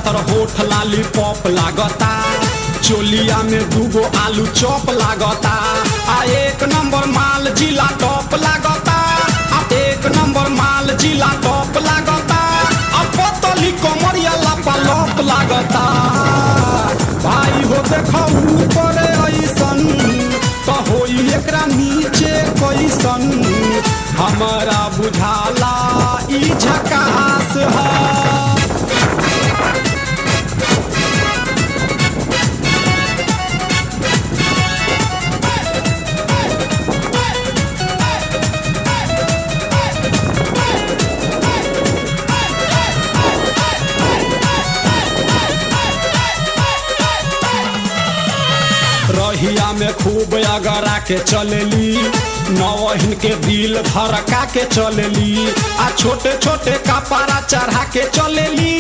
पातर होठ लाली पॉप लागता, चोलिया में दूगो आलू चॉप लागता। आ एक नंबर माल जिला टॉप लागता, आ एक नंबर माल जिला टॉप लागता। आ पतली कमरिया लापा लॉप लागता। भाई हो देखो ऊपर ऐसन तो होई एकरा नीचे कैसन, हमारा बुझाला ई झकास है। रहिया में खूब अगरा के चलेली, नवहिन के दिल धड़का के चलेली। आ छोटे छोटे कपड़ा चढ़ा के चलेली।